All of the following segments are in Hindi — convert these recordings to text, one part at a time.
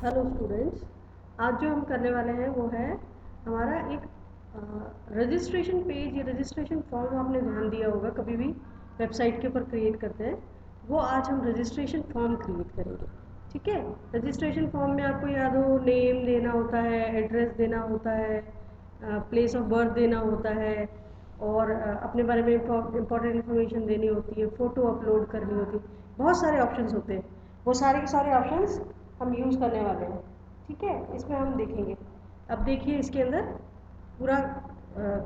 हेलो स्टूडेंट्स, आज जो हम करने वाले हैं वो है हमारा एक रजिस्ट्रेशन पेज या रजिस्ट्रेशन फॉर्म। आपने ध्यान दिया होगा कभी भी वेबसाइट के ऊपर क्रिएट करते हैं, वो आज हम रजिस्ट्रेशन फॉर्म क्रिएट करेंगे। ठीक है। रजिस्ट्रेशन फॉर्म में आपको याद हो, नेम देना होता है, एड्रेस देना होता है, प्लेस ऑफ बर्थ देना होता है, और अपने बारे में इंपॉर्टेंट इन्फॉर्मेशन देनी होती है, फ़ोटो अपलोड करनी होती है, बहुत सारे ऑप्शंस होते हैं। वो सारे के सारे ऑप्शंस हम यूज़ करने वाले हैं। ठीक है, इसमें हम देखेंगे। अब देखिए, इसके अंदर पूरा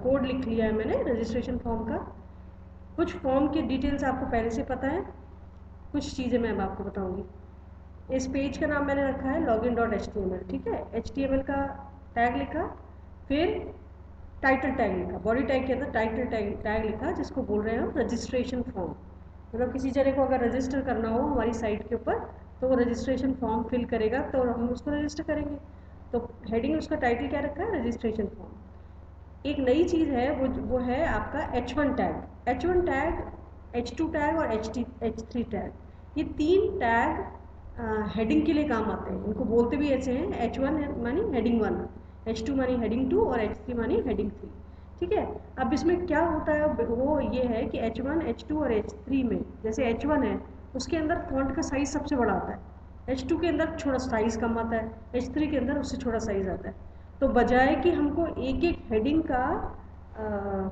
कोड लिख लिया है मैंने रजिस्ट्रेशन फॉर्म का। कुछ फॉर्म की डिटेल्स आपको पहले से पता है, कुछ चीज़ें मैं अब आपको बताऊंगी। इस पेज का नाम मैंने रखा है login.html। ठीक है, HTML का टैग लिखा, फिर टाइटल टैग लिखा, बॉडी टैग के अंदर टाइटल टैग लिखा, जिसको बोल रहे हैं हम रजिस्ट्रेशन फॉर्म। मतलब किसी जगह को अगर रजिस्टर करना हो हमारी साइट के ऊपर, तो वो रजिस्ट्रेशन फॉर्म फिल करेगा तो हम उसको रजिस्टर करेंगे। तो हेडिंग उसका टाइटल क्या रखा है, रजिस्ट्रेशन फॉर्म। एक नई चीज़ है, वो है आपका H1 tag. H1 tag, H2 tag और H3 टैग, ये तीन टैग हेडिंग के लिए काम आते हैं। इनको बोलते भी ऐसे हैं, H1 मानी हेडिंग 1, H2 मानी हेडिंग 2 और H3 मानी हेडिंग 3। ठीक है। अब इसमें क्या होता है, वो ये है कि H1, H2 और H3 में, जैसे H1 है उसके अंदर फॉन्ट का साइज़ सबसे बड़ा आता है, H2 के अंदर थोड़ा साइज़ कम आता है, H3 के अंदर उससे थोड़ा साइज़ आता है। तो बजाय कि हमको एक एक हेडिंग का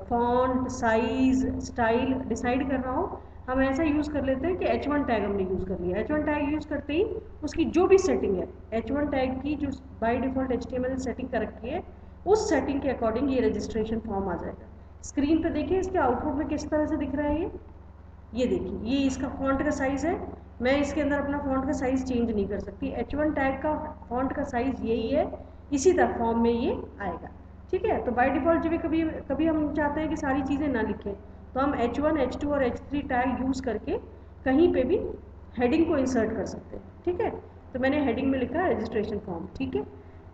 फॉन्ट साइज स्टाइल डिसाइड करना हो, हम ऐसा यूज़ कर लेते हैं कि H1 टैग हमने यूज़ कर लिया। H1 टैग यूज़ करते ही उसकी जो भी सेटिंग है, H1 टैग की जो बाय डिफ़ॉल्ट HTML सेटिंग कर रखी है, उस सेटिंग के अकॉर्डिंग ये रजिस्ट्रेशन फॉर्म आ जाएगा। स्क्रीन पे देखिए इसके आउटपुट में किस तरह से दिख रहा है ये देखिए, ये इसका फॉन्ट का साइज़ है। मैं इसके अंदर अपना फॉन्ट का साइज़ चेंज नहीं कर सकती। H1 टैग का फॉन्ट का साइज़ यही है, इसी तरह फॉर्म में ये आएगा। ठीक है। तो बाय डिफ़ॉल्ट जब भी कभी कभी हम चाहते हैं कि सारी चीज़ें ना लिखें, तो हम H1, H2 और H3 टैग यूज़ करके कहीं पे भी हेडिंग को इंसर्ट कर सकते हैं। ठीक है। तो मैंने हेडिंग में लिखा रजिस्ट्रेशन फॉर्म। ठीक है।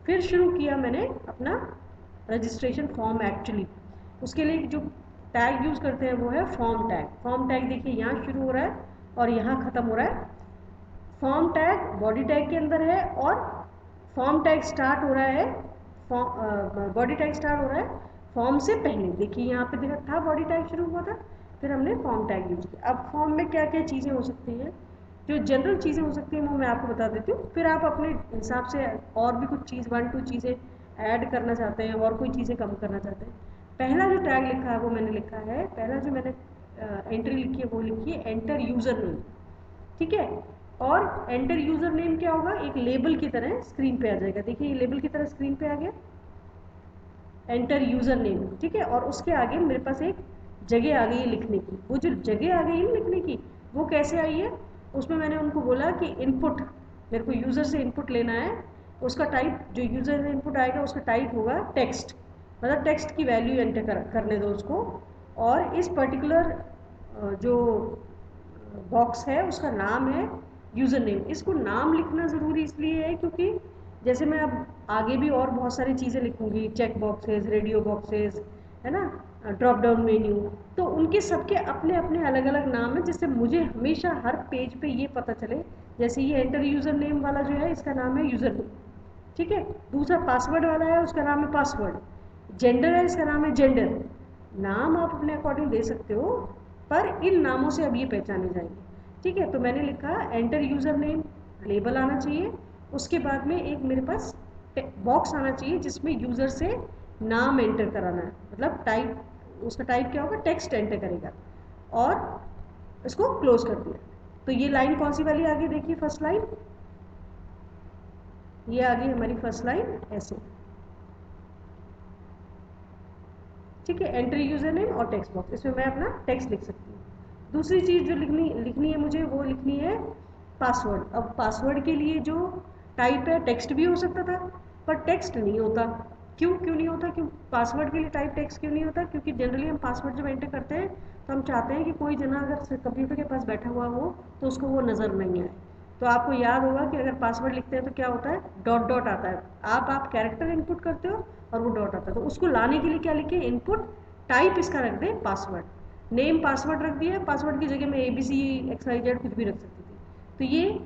फिर शुरू किया मैंने अपना रजिस्ट्रेशन फॉर्म। एक्चुअली उसके लिए जो टैग यूज़ करते हैं वो है फॉर्म टैग। फॉर्म टैग देखिए यहाँ शुरू हो रहा है और यहाँ ख़त्म हो रहा है। फॉर्म टैग बॉडी टैग के अंदर है और फॉर्म टैग स्टार्ट हो रहा है, बॉडी टैग स्टार्ट हो रहा है फॉर्म से पहले। देखिए यहाँ पे देखा था बॉडी टैग शुरू हुआ था, फिर हमने फॉर्म टैग यूज़ किया। अब फॉर्म में क्या क्या चीज़ें हो सकती हैं, जो जनरल चीज़ें हो सकती हैं वो मैं आपको बता देती हूँ, फिर आप अपने हिसाब से और भी कुछ चीज़ 1-2 चीज़ें ऐड करना चाहते हैं और कोई चीज़ें कम करना चाहते हैं। पहला जो टैग लिखा है वो मैंने लिखा है, पहला जो मैंने एंट्री लिखी है वो लिखी है एंटर यूज़र नेम। ठीक है। और एंटर यूज़र नेम क्या होगा, एक लेबल की तरह स्क्रीन पे आ जाएगा। देखिए ये लेबल की तरह स्क्रीन पे आ गया, एंटर यूज़र नेम। ठीक है। और उसके आगे मेरे पास एक जगह आ गई है लिखने की। वो जो जगह आ गई है लिखने की, वो कैसे आई है, उसमें मैंने उनको बोला कि इनपुट, मेरे को यूज़र से इनपुट लेना है। उसका टाइप, जो यूज़र से इनपुट आएगा उसका टाइप होगा टेक्स्ट, मतलब टेक्स्ट की वैल्यू एंटर करने दो उसको। और इस पर्टिकुलर जो बॉक्स है उसका नाम है यूज़र नेम। इसको नाम लिखना ज़रूरी इसलिए है क्योंकि जैसे मैं अब आगे भी और बहुत सारी चीज़ें लिखूंगी, चेक बॉक्सेस, रेडियो बॉक्सेस, है ना, ड्रॉप डाउन मेन्यू, तो उनके सबके अपने अपने अलग अलग नाम है, जिससे मुझे हमेशा हर पेज पे ये पता चले। जैसे ये एंटर यूज़र नेम वाला जो है इसका नाम है यूज़र नेम। ठीक है। दूसरा पासवर्ड वाला है, उसका नाम है पासवर्ड। जेंडर है, इसका नाम है जेंडर। नाम आप अपने अकॉर्डिंग दे सकते हो, पर इन नामों से अब ये पहचाने जाएंगे। ठीक है। तो मैंने लिखा एंटर यूज़र नेम, लेबल आना चाहिए। उसके बाद में एक मेरे पास बॉक्स आना चाहिए जिसमें यूज़र से नाम एंटर कराना है, मतलब टाइप, उसका टाइप क्या होगा, टेक्स्ट एंटर करेगा। और इसको क्लोज कर दिया। तो ये लाइन कौन सी वाली आ गई, देखिए फर्स्ट लाइन, ये आ गई हमारी फर्स्ट लाइन ऐसे। ठीक है। एंट्री यूज़र नेम और टेक्स्ट बॉक्स, इसमें मैं अपना टेक्स्ट लिख सकती हूँ। दूसरी चीज़ जो लिखनी है मुझे, वो लिखनी है पासवर्ड। अब पासवर्ड के लिए जो टाइप है, टेक्स्ट भी हो सकता था पर टेक्स्ट नहीं होता। क्यों नहीं होता, क्यों पासवर्ड के लिए टाइप टेक्स्ट क्यों नहीं होता, क्योंकि जनरली हम पासवर्ड जब एंटर करते हैं तो हम चाहते हैं कि कोई जना अगर कंप्यूटर के पास बैठा हुआ हो तो उसको वो नज़र नहीं आए। तो आपको याद होगा कि अगर पासवर्ड लिखते हैं तो क्या होता है, डॉट डॉट आता है। आप कैरेक्टर इनपुट करते हो और वो डॉट आता है, तो उसको लाने के लिए क्या लिखे, इनपुट टाइप इसका रख दें पासवर्ड। नेम पासवर्ड रख दिया, पासवर्ड की जगह में ABC XYZ कुछ भी रख सकती थी। तो ये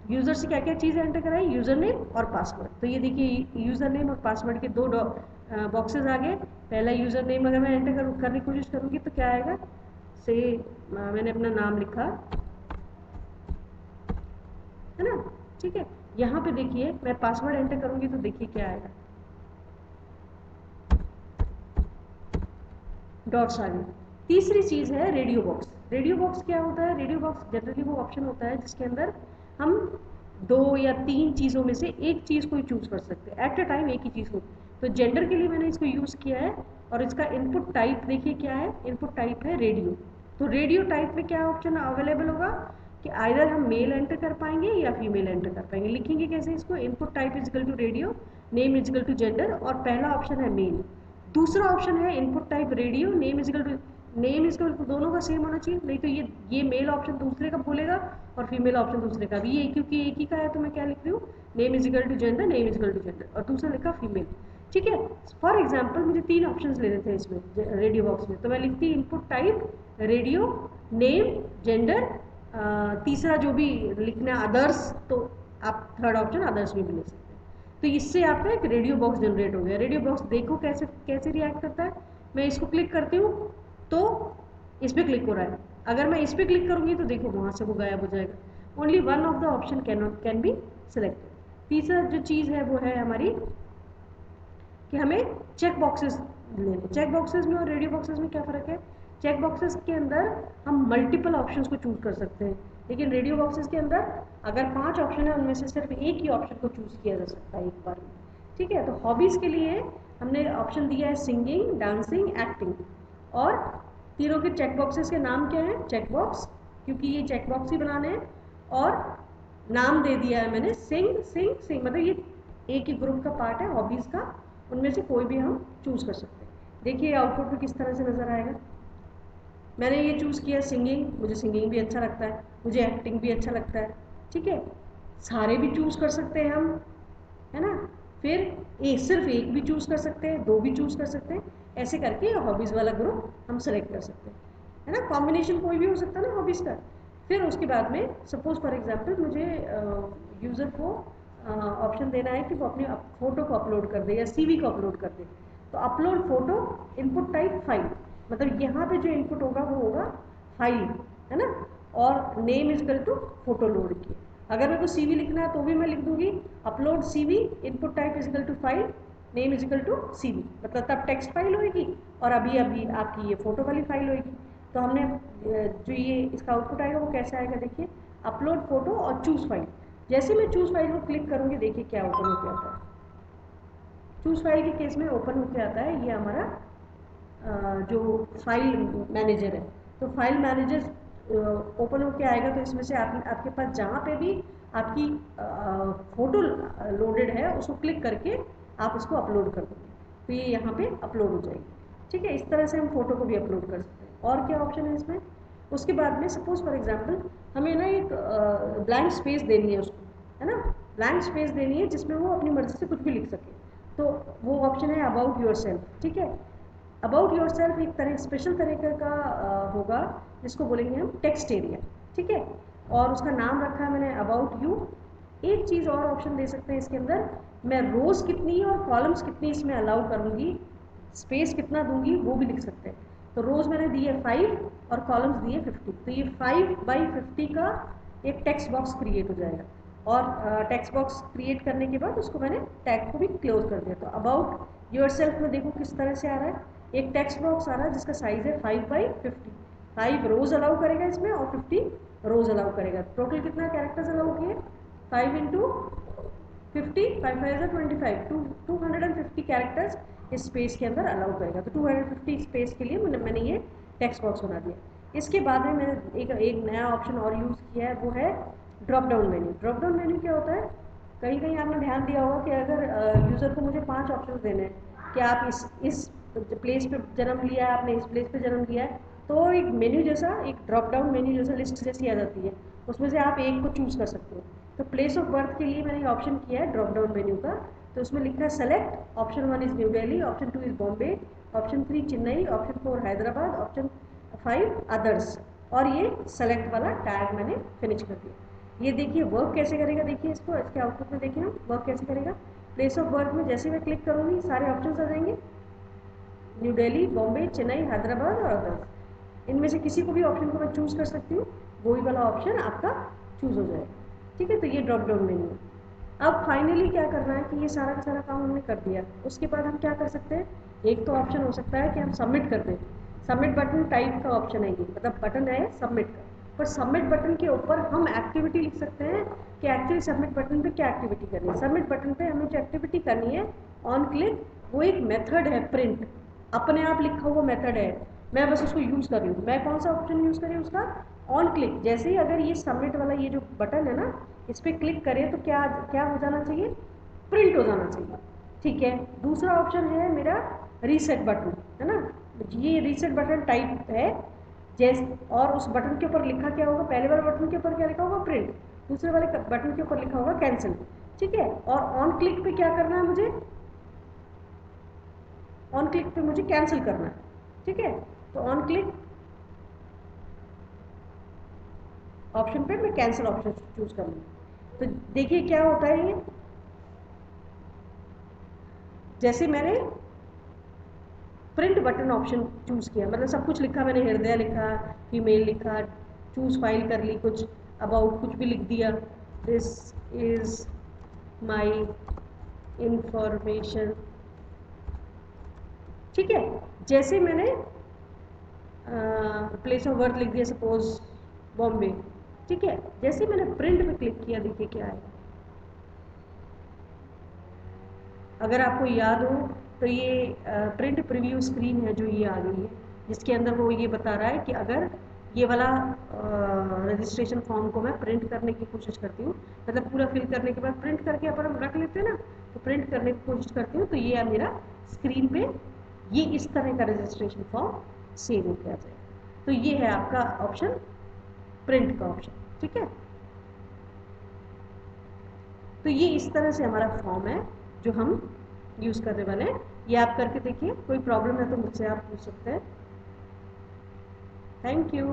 यूज़र से क्या क्या चीज़ें एंटर कराई, यूज़र नेम और पासवर्ड। तो ये देखिए यूज़र नेम और पासवर्ड के दो बॉक्सेस आ गए। पहला यूज़र नेम अगर मैं एंटर करने की कोशिश करूँगी तो क्या आएगा, से मैंने अपना नाम लिखा है ना, ठीक है। यहाँ पे देखिए मैं पासवर्ड एंटर करूँगी तो देखिए क्या आएगा, डॉट्स आ गए। तीसरी चीज़ है रेडियो बॉक्स। रेडियो बॉक्स क्या होता है, रेडियो बॉक्स जनरली वो ऑप्शन होता है जिसके अंदर हम 2 या 3 चीज़ों में से एक चीज़ को चूज़ कर सकते हैं एट अ टाइम, एक ही चीज़ को। तो जेंडर के लिए मैंने इसको यूज़ किया है और इसका इनपुट टाइप देखिए क्या है, इनपुट टाइप है रेडियो। तो रेडियो टाइप में क्या ऑप्शन अवेलेबल होगा कि आइदर हम मेल एंटर कर पाएंगे या फीमेल एंटर कर पाएंगे। लिखेंगे कैसे इसको, input type equal to radio, name equal to gender, और पहला ऑप्शन है मेल। दूसरा ऑप्शन है input type radio, name equal to, name equal to दोनों का सेम होना चाहिए, नहीं तो ये मेल ऑप्शन दूसरे का बोलेगा और फीमेल ऑप्शन दूसरे का भी। ये क्योंकि एक ही का है तो मैं क्या लिख रही हूँ, name equal to gender, name equal to gender, और दूसरा लिखा फीमेल, ठीक है। फॉर एग्जाम्पल मुझे 3 ऑप्शन लेने थे इसमें रेडियो बॉक्स में, तो मैं लिखती input type radio, name, gender, तीसरा जो भी लिखना अदर्स, तो आप थर्ड ऑप्शन अदर्स में भी ले सकते हैं। तो इससे आपका एक रेडियो बॉक्स जनरेट हो गया। रेडियो बॉक्स देखो कैसे कैसे रिएक्ट करता है। मैं इसको क्लिक करती हूँ तो इस पर क्लिक हो रहा है, अगर मैं इस पर क्लिक करूँगी तो देखो वहाँ से वो गायब हो जाएगा। Only one of the option can be selected. तीसरा जो चीज़ है वो है हमारी कि हमें चेक बॉक्सेस लेने। चेक बॉक्सेस में और रेडियो बॉक्सेस में क्या फ़र्क है, चेक बॉक्सेस के अंदर हम मल्टीपल ऑप्शंस को चूज़ कर सकते हैं, लेकिन रेडियो बॉक्सेस के अंदर अगर 5 ऑप्शन है उनमें से सिर्फ एक ही ऑप्शन को चूज़ किया जा सकता है एक बार में, ठीक है। तो हॉबीज़ के लिए हमने ऑप्शन दिया है सिंगिंग, डांसिंग, एक्टिंग, और तीनों के चेक बॉक्सेस के नाम क्या है, चेक बॉक्स, क्योंकि ये चेक बॉक्स ही बनाने हैं, और नाम दे दिया है मैंने सिंग, सिंग, सिंग, मतलब ये एक ही ग्रुप का पार्ट है हॉबीज़ का, उनमें से कोई भी हम चूज़ कर सकते हैं। देखिए आउटपुट में किस तरह से नज़र आएगा। मैंने ये चूज़ किया सिंगिंग, मुझे सिंगिंग भी अच्छा लगता है, मुझे एक्टिंग भी अच्छा लगता है, ठीक है। सारे भी चूज़ कर सकते हैं हम, है ना। फिर सिर्फ एक भी चूज़ कर सकते हैं, 2 भी चूज़ कर सकते हैं, ऐसे करके हॉबीज़ वाला ग्रुप हम सेलेक्ट कर सकते हैं, है ना। कॉम्बिनेशन कोई भी हो सकता है ना हॉबीज़ का। फिर उसके बाद में सपोज फॉर एग्जांपल मुझे यूज़र को ऑप्शन देना है कि वो अपनी फ़ोटो को अपलोड कर दे या सीवी को अपलोड कर दे, तो upload photo, input type file, मतलब यहाँ पे जो इनपुट होगा वो होगा फाइल, है ना, और name equal to photo load की। अगर मेरे को सीवी लिखना है तो भी मैं लिख दूंगी upload CV, input type equal to file, name equal to CV, मतलब तब टेक्स्ट फाइल होगी और अभी अभी आपकी ये फोटो वाली फाइल होगी। तो हमने जो ये इसका आउटपुट आएगा वो कैसे आएगा, देखिए अपलोड फोटो और चूज़ फाइल। जैसे मैं चूज़ फाइल को क्लिक करूँगी देखिए क्या ओपन होकर आता है। चूज़ फाइल के केस में ओपन होकर आता है ये हमारा जो फाइल मैनेजर है। तो फाइल मैनेजर ओपन होके आएगा तो इसमें से आपके पास जहाँ पे भी आपकी फ़ोटो लोडेड है उसको क्लिक करके आप उसको अपलोड कर दोगे, तो ये यहाँ पे अपलोड हो जाएगी, ठीक है। इस तरह से हम फ़ोटो को भी अपलोड कर सकते हैं। और क्या ऑप्शन है इसमें, उसके बाद में सपोज़ फॉर एग्जांपल हमें ना एक ब्लैंक स्पेस देनी है उसको, है ना, ब्लैंक स्पेस देनी है जिसमें वो अपनी मर्ज़ी से कुछ भी लिख सके, तो वो ऑप्शन है अबाउट योर सेल्फ, ठीक है। अबाउट योर सेल्फ एक तरह स्पेशल तरीके का होगा जिसको बोलेंगे हम टेक्स्ट एरिया, ठीक है, और उसका नाम रखा है मैंने अबाउट यू। एक चीज़ और ऑप्शन दे सकते हैं इसके अंदर, मैं रोज़ कितनी और कॉलम्स कितनी इसमें अलाउ करूँगी, स्पेस कितना दूंगी वो भी लिख सकते हैं। तो रोज़ मैंने दी है 5 और कॉलम्स दिए 50, तो ये 5/50 का एक टेक्स्ट बॉक्स क्रिएट हो जाएगा, और टेक्स्ट बॉक्स क्रिएट करने के बाद उसको मैंने टैग को भी क्लोज कर दिया। तो अबाउट योर सेल्फ में देखो किस तरह से आ रहा है, एक टेक्स्ट बॉक्स आ रहा है जिसका साइज़ है 5/50, 5 रोज़ अलाउ करेगा इसमें और 50 रोज़ अलाउ करेगा। टोटल कितना कैरेक्टर्स अलाउ किए, 5 इंटू 50, 5 5 25, 250 कैरेक्टर्स इस स्पेस के अंदर अलाउ करेगा। तो 250 स्पेस के लिए मैंने ये टेक्स्ट बॉक्स बना दिया। इसके बाद में मैंने एक नया ऑप्शन और यूज़ किया है, वो है drop down menu. Drop down menu क्या होता है, कहीं कहीं आपने ध्यान दिया होगा कि अगर यूज़र को मुझे 5 ऑप्शन देने हैं कि आप इस प्लेस पे जन्म लिया है, आपने इस प्लेस पे जन्म लिया है, तो एक मेन्यू जैसा, एक ड्रॉप डाउन मेन्यू जैसा लिस्ट जैसी आ जाती है, उसमें से आप एक को चूज़ कर सकते हो। तो प्लेस ऑफ बर्थ के लिए मैंने ऑप्शन किया है ड्रॉप डाउन मेन्यू का, तो उसमें लिखा है select, option 1 is new Delhi, option 2 is Bombay, option 3 Chennai, option 4 Hyderabad, option 5 others, और ये सेलेक्ट वाला टैग मैंने फिनिश कर दिया। ये देखिए वर्क कैसे करेगा, देखिए इसको, इसके आउटपुट में देखिए हम वर्क कैसे करेगा। प्लेस ऑफ वर्क में जैसे मैं क्लिक करूँगी सारे ऑप्शन आ जाएंगे, न्यू दिल्ली, बॉम्बे, चेन्नई, हैदराबाद और अदर्स। इनमें से किसी को भी ऑप्शन को मैं चूज़ कर सकती हूँ, वही वाला ऑप्शन आपका चूज़ हो जाएगा। ठीक है, तो ये ड्रॉप डाउन मेन्यू। अब फाइनली क्या करना है कि ये सारा का सारा काम हमने कर दिया, उसके बाद हम क्या कर सकते हैं, एक तो ऑप्शन हो सकता है कि हम सबमिट कर दें। सबमिट बटन टाइप का ऑप्शन है ये, मतलब बटन है सबमिट का, पर सबमिट बटन के ऊपर हम एक्टिविटी लिख सकते हैं कि एक्चुअली सबमिट बटन पे क्या एक्टिविटी करनी है। सबमिट बटन पे हमें जो एक्टिविटी करनी है ऑन क्लिक, वो एक मेथड है प्रिंट, अपने आप लिखा हुआ मेथड है, मैं बस उसको यूज़ कर रही हूँ। मैं कौन सा ऑप्शन यूज़ करी उसका, ऑन क्लिक। जैसे ही अगर ये सबमिट वाला ये जो बटन है ना, इस पर क्लिक करें तो क्या क्या हो जाना चाहिए, प्रिंट हो जाना चाहिए। ठीक है, दूसरा ऑप्शन है मेरा रीसेट बटन, है ना, ये रीसेट बटन टाइप है जैसे, और उस बटन के ऊपर लिखा क्या होगा, पहले वाले बटन के ऊपर क्या लिखा होगा, प्रिंट, दूसरे वाले बटन के ऊपर लिखा होगा कैंसिल। ठीक है, और ऑन क्लिक पे क्या करना है मुझे, ऑन क्लिक पे मुझे कैंसिल करना है। ठीक है, तो ऑन क्लिक ऑप्शन पे मैं कैंसिल ऑप्शन चूज कर लूँगी। तो देखिए क्या होता है ये, जैसे मैंने प्रिंट बटन ऑप्शन चूज किया, मतलब सब कुछ लिखा मैंने, हृदय लिखा, ईमेल लिखा, चूज फाइल कर ली, कुछ अबाउट कुछ भी लिख दिया, दिस इज माई इंफॉर्मेशन। ठीक है, जैसे मैंने प्लेस ऑफ बर्थ लिख दिया सपोज बॉम्बे। ठीक है, जैसे मैंने प्रिंट पे क्लिक किया, देखिए क्या है, अगर आपको याद हो तो ये प्रिंट प्रीव्यू स्क्रीन है जो ये आ गई है, जिसके अंदर वो ये बता रहा है कि अगर ये वाला रजिस्ट्रेशन फॉर्म को मैं प्रिंट करने की कोशिश करती हूँ, मतलब पूरा फिल करने के बाद प्रिंट करके अपन रख लेते हैं ना, तो प्रिंट करने की कोशिश करती हूँ तो ये मेरा स्क्रीन पे ये इस तरह का रजिस्ट्रेशन फॉर्म सेव हो गया जाए। तो ये है आपका ऑप्शन, प्रिंट का ऑप्शन। ठीक है, तो ये इस तरह से हमारा फॉर्म है जो हम यूज़ करने वाले हैं। ये आप करके देखिए, कोई प्रॉब्लम है तो मुझसे आप पूछ सकते हैं। Thank you.